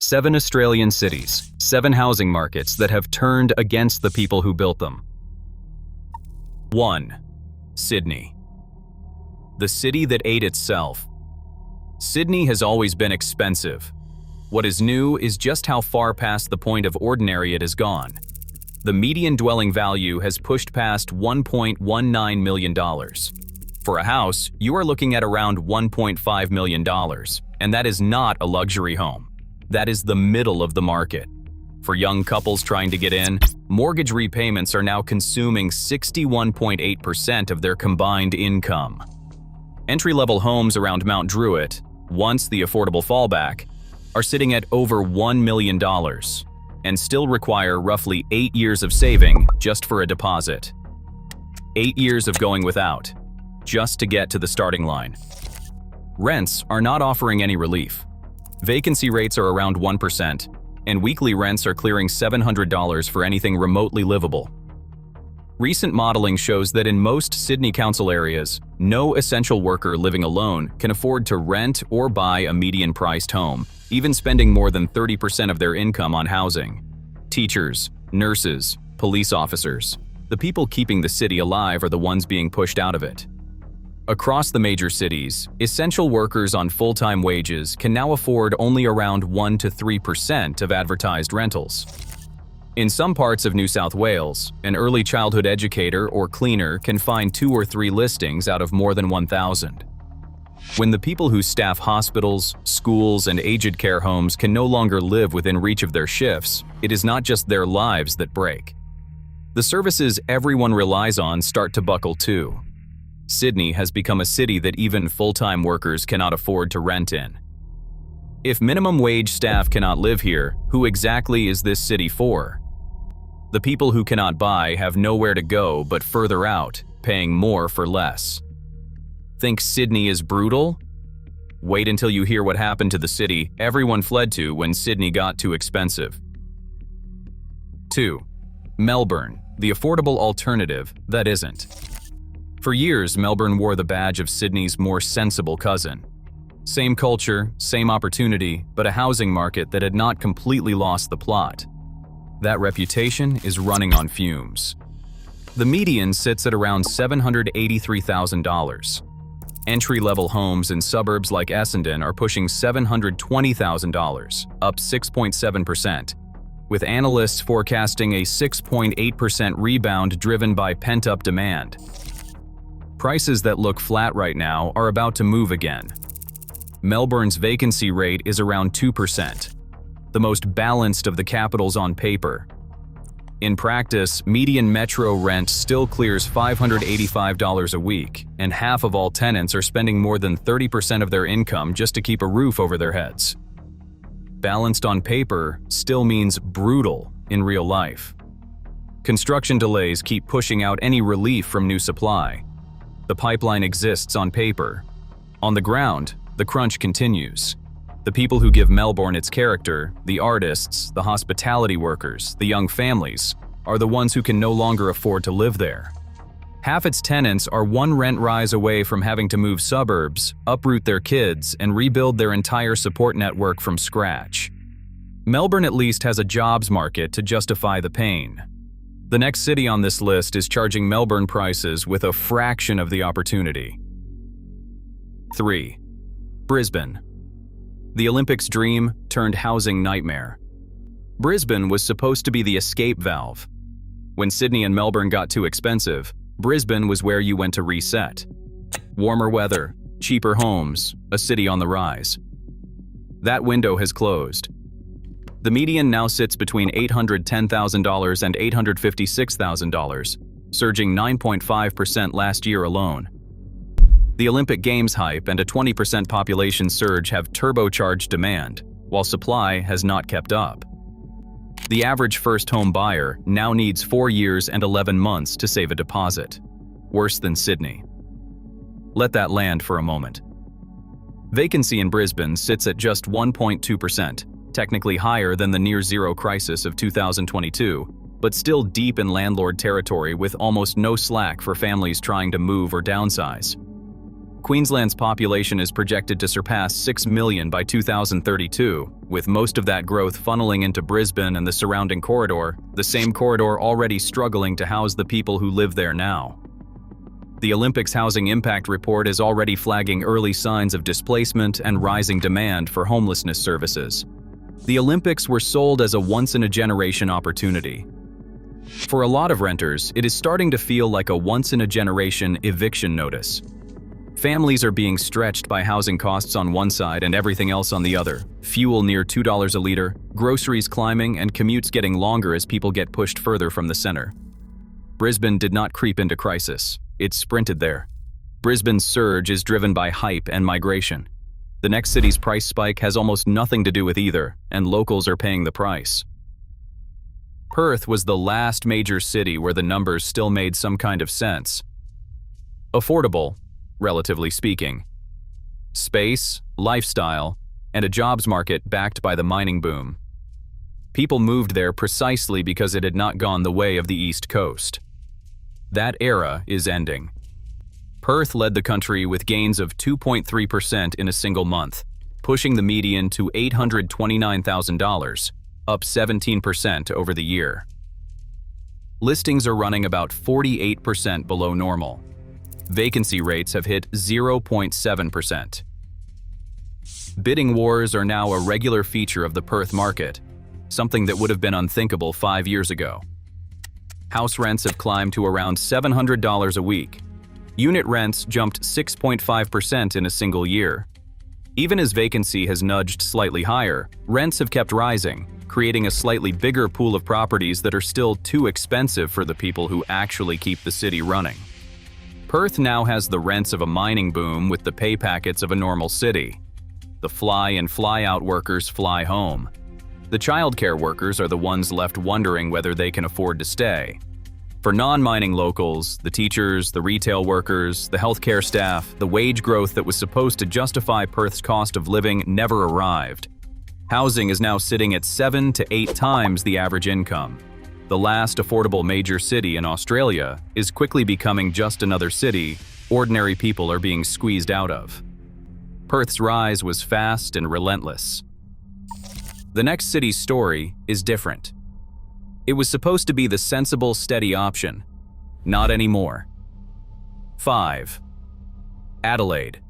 7 Australian cities, 7 housing markets that have turned against the people who built them. 1. Sydney. The city that ate itself. Sydney has always been expensive. What is new is just how far past the point of ordinary it has gone. The median dwelling value has pushed past $1.19 million. For a house, you are looking at around $1.5 million, and that is not a luxury home. That is the middle of the market. For young couples trying to get in, mortgage repayments are now consuming 61.8% of their combined income. Entry-level homes around Mount Druitt, once the affordable fallback, are sitting at over $1 million and still require roughly 8 years of saving just for a deposit. 8 years of going without, just to get to the starting line. Rents are not offering any relief. Vacancy rates are around 1%, and weekly rents are clearing $700 for anything remotely livable. Recent modeling shows that in most Sydney Council areas, no essential worker living alone can afford to rent or buy a median-priced home, even spending more than 30% of their income on housing. Teachers, nurses, police officers, the people keeping the city alive are the ones being pushed out of it. Across the major cities, essential workers on full-time wages can now afford only around 1 to 3% of advertised rentals. In some parts of New South Wales, an early childhood educator or cleaner can find 2 or 3 listings out of more than 1,000. When the people who staff hospitals, schools, and aged care homes can no longer live within reach of their shifts, it is not just their lives that break. The services everyone relies on start to buckle too. Sydney has become a city that even full-time workers cannot afford to rent in. If minimum wage staff cannot live here, who exactly is this city for? The people who cannot buy have nowhere to go but further out, paying more for less. Think Sydney is brutal? Wait until you hear what happened to the city everyone fled to when Sydney got too expensive. 2. Melbourne, the affordable alternative that isn't. For years, Melbourne wore the badge of Sydney's more sensible cousin. Same culture, same opportunity, but a housing market that had not completely lost the plot. That reputation is running on fumes. The median sits at around $783,000. Entry-level homes in suburbs like Essendon are pushing $720,000, up 6.7%, with analysts forecasting a 6.8% rebound driven by pent-up demand. Prices that look flat right now are about to move again. Melbourne's vacancy rate is around 2%, the most balanced of the capitals on paper. In practice, median metro rent still clears $585 a week, and half of all tenants are spending more than 30% of their income just to keep a roof over their heads. Balanced on paper still means brutal in real life. Construction delays keep pushing out any relief from new supply. The pipeline exists on paper. On the ground, the crunch continues. The people who give Melbourne its character, the artists, the hospitality workers, the young families, are the ones who can no longer afford to live there. Half its tenants are one rent rise away from having to move suburbs, uproot their kids, and rebuild their entire support network from scratch. Melbourne at least has a jobs market to justify the pain. The next city on this list is charging Melbourne prices with a fraction of the opportunity. 3. Brisbane. The Olympics dream turned housing nightmare. Brisbane was supposed to be the escape valve. When Sydney and Melbourne got too expensive, Brisbane was where you went to reset. Warmer weather, cheaper homes, a city on the rise. That window has closed. The median now sits between $810,000 and $856,000, surging 9.5% last year alone. The Olympic Games hype and a 20% population surge have turbocharged demand, while supply has not kept up. The average first-home buyer now needs 4 years and 11 months to save a deposit. Worse than Sydney. Let that land for a moment. Vacancy in Brisbane sits at just 1.2%. Technically higher than the near-zero crisis of 2022, but still deep in landlord territory with almost no slack for families trying to move or downsize. Queensland's population is projected to surpass 6 million by 2032, with most of that growth funneling into Brisbane and the surrounding corridor, the same corridor already struggling to house the people who live there now. The Olympics Housing Impact Report is already flagging early signs of displacement and rising demand for homelessness services. The Olympics were sold as a once-in-a-generation opportunity. For a lot of renters, it is starting to feel like a once-in-a-generation eviction notice. Families are being stretched by housing costs on one side and everything else on the other. Fuel near $2 a liter, groceries climbing, and commutes getting longer as people get pushed further from the center. Brisbane did not creep into crisis. It sprinted there. Brisbane's surge is driven by hype and migration. The next city's price spike has almost nothing to do with either, and locals are paying the price. Perth was the last major city where the numbers still made some kind of sense. Affordable, relatively speaking. Space, lifestyle, and a jobs market backed by the mining boom. People moved there precisely because it had not gone the way of the East Coast. That era is ending. Perth led the country with gains of 2.3% in a single month, pushing the median to $829,000, up 17% over the year. Listings are running about 48% below normal. Vacancy rates have hit 0.7%. Bidding wars are now a regular feature of the Perth market, something that would have been unthinkable 5 years ago. House rents have climbed to around $700 a week. Unit rents jumped 6.5% in a single year. Even as vacancy has nudged slightly higher, rents have kept rising, creating a slightly bigger pool of properties that are still too expensive for the people who actually keep the city running. Perth now has the rents of a mining boom with the pay packets of a normal city. The fly and fly out workers fly home. The childcare workers are the ones left wondering whether they can afford to stay. For non-mining locals, the teachers, the retail workers, the healthcare staff, the wage growth that was supposed to justify Perth's cost of living never arrived. Housing is now sitting at 7 to 8 times the average income. The last affordable major city in Australia is quickly becoming just another city ordinary people are being squeezed out of. Perth's rise was fast and relentless. The next city's story is different. It was supposed to be the sensible, steady option. Not anymore. 5. Adelaide,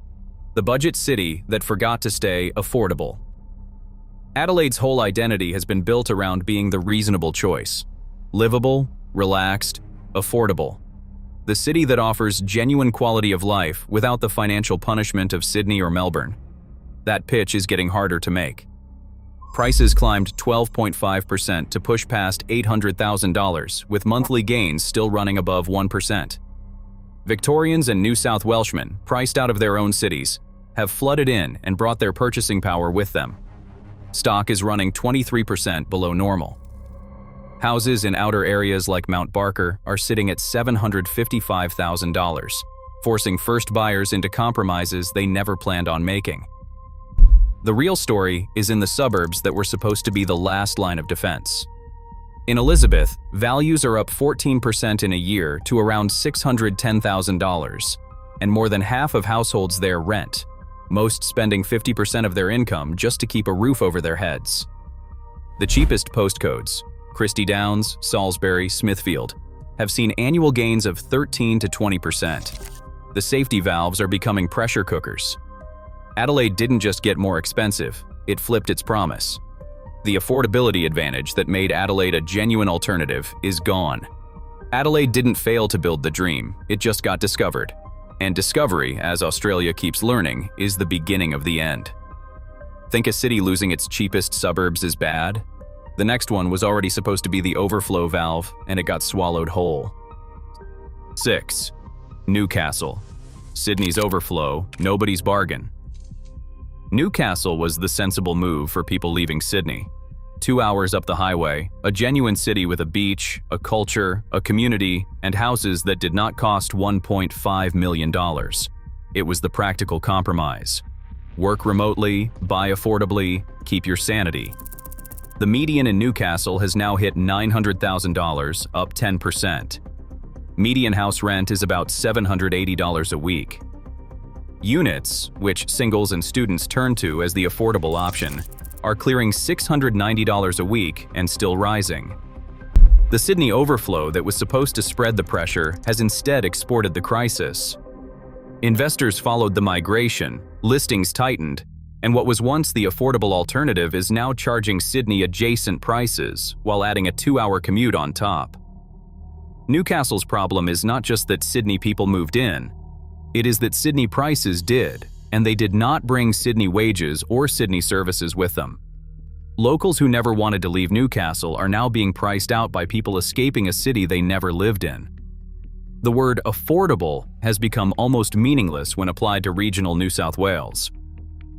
the budget city that forgot to stay affordable. Adelaide's whole identity has been built around being the reasonable choice. Livable, relaxed, affordable. The city that offers genuine quality of life without the financial punishment of Sydney or Melbourne. That pitch is getting harder to make. Prices climbed 12.5% to push past $800,000, with monthly gains still running above 1%. Victorians and New South Welshmen, priced out of their own cities, have flooded in and brought their purchasing power with them. Stock is running 23% below normal. Houses in outer areas like Mount Barker are sitting at $755,000, forcing first buyers into compromises they never planned on making. The real story is in the suburbs that were supposed to be the last line of defense. In Elizabeth, values are up 14% in a year to around $610,000, and more than half of households there rent, most spending 50% of their income just to keep a roof over their heads. The cheapest postcodes, Christie Downs, Salisbury, Smithfield, have seen annual gains of 13 to 20%. The safety valves are becoming pressure cookers. Adelaide didn't just get more expensive, it flipped its promise. The affordability advantage that made Adelaide a genuine alternative is gone. Adelaide didn't fail to build the dream, it just got discovered. And discovery, as Australia keeps learning, is the beginning of the end. Think a city losing its cheapest suburbs is bad? The next one was already supposed to be the overflow valve, and it got swallowed whole. 6. Newcastle. Sydney's overflow, nobody's bargain. Newcastle was the sensible move for people leaving Sydney. 2 hours up the highway, a genuine city with a beach, a culture, a community, and houses that did not cost $1.5 million. It was the practical compromise. Work remotely, buy affordably, keep your sanity. The median in Newcastle has now hit $900,000, up 10%. Median house rent is about $780 a week. Units, which singles and students turn to as the affordable option, are clearing $690 a week and still rising. The Sydney overflow that was supposed to spread the pressure has instead exported the crisis. Investors followed the migration, listings tightened, and what was once the affordable alternative is now charging Sydney adjacent prices while adding a 2-hour commute on top. Newcastle's problem is not just that Sydney people moved in, it is that Sydney prices did, and they did not bring Sydney wages or Sydney services with them. Locals who never wanted to leave Newcastle are now being priced out by people escaping a city they never lived in. The word affordable has become almost meaningless when applied to regional New South Wales.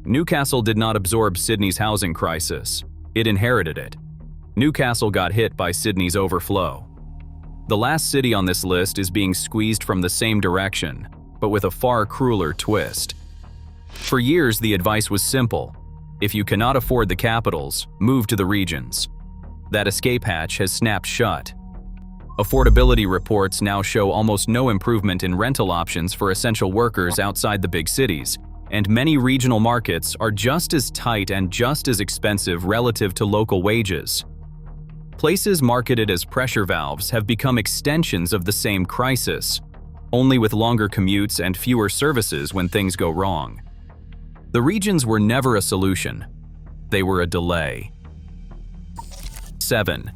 Newcastle did not absorb Sydney's housing crisis, it inherited it. Newcastle got hit by Sydney's overflow. The last city on this list is being squeezed from the same direction, but with a far crueler twist. For years, the advice was simple. If you cannot afford the capitals, move to the regions. That escape hatch has snapped shut. Affordability reports now show almost no improvement in rental options for essential workers outside the big cities, and many regional markets are just as tight and just as expensive relative to local wages. Places marketed as pressure valves have become extensions of the same crisis, only with longer commutes and fewer services when things go wrong. The regions were never a solution. They were a delay. 7.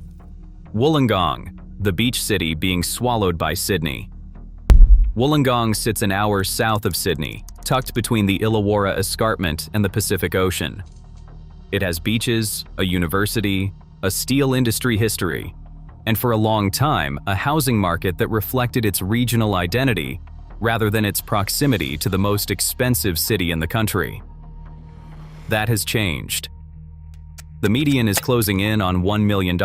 Wollongong, the beach city being swallowed by Sydney. Wollongong sits an hour south of Sydney, tucked between the Illawarra Escarpment and the Pacific Ocean. It has beaches, a university, a steel industry history, and for a long time, a housing market that reflected its regional identity rather than its proximity to the most expensive city in the country. That has changed. The median is closing in on $1 million.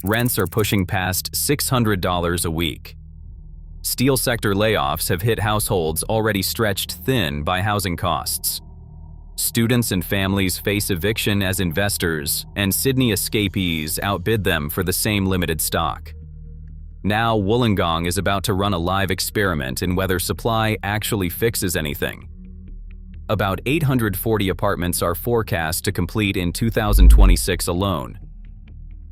Rents are pushing past $600 a week. Steel sector layoffs have hit households already stretched thin by housing costs. Students and families face eviction as investors, and Sydney escapees outbid them for the same limited stock. Now Wollongong is about to run a live experiment in whether supply actually fixes anything. About 840 apartments are forecast to complete in 2026 alone.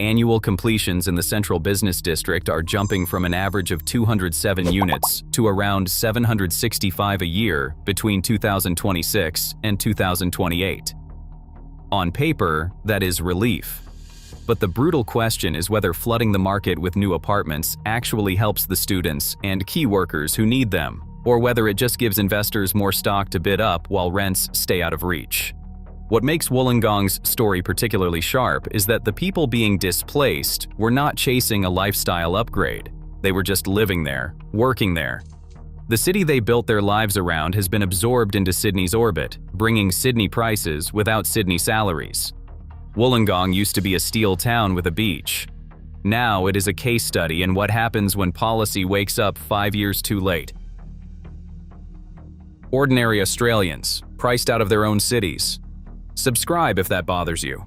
Annual completions in the Central Business District are jumping from an average of 207 units to around 765 a year between 2026 and 2028. On paper, that is relief. But the brutal question is whether flooding the market with new apartments actually helps the students and key workers who need them, or whether it just gives investors more stock to bid up while rents stay out of reach. What makes Wollongong's story particularly sharp is that the people being displaced were not chasing a lifestyle upgrade. They were just living there, working there. The city they built their lives around has been absorbed into Sydney's orbit, bringing Sydney prices without Sydney salaries. Wollongong used to be a steel town with a beach. Now it is a case study in what happens when policy wakes up 5 years too late. Ordinary Australians, priced out of their own cities. Subscribe if that bothers you.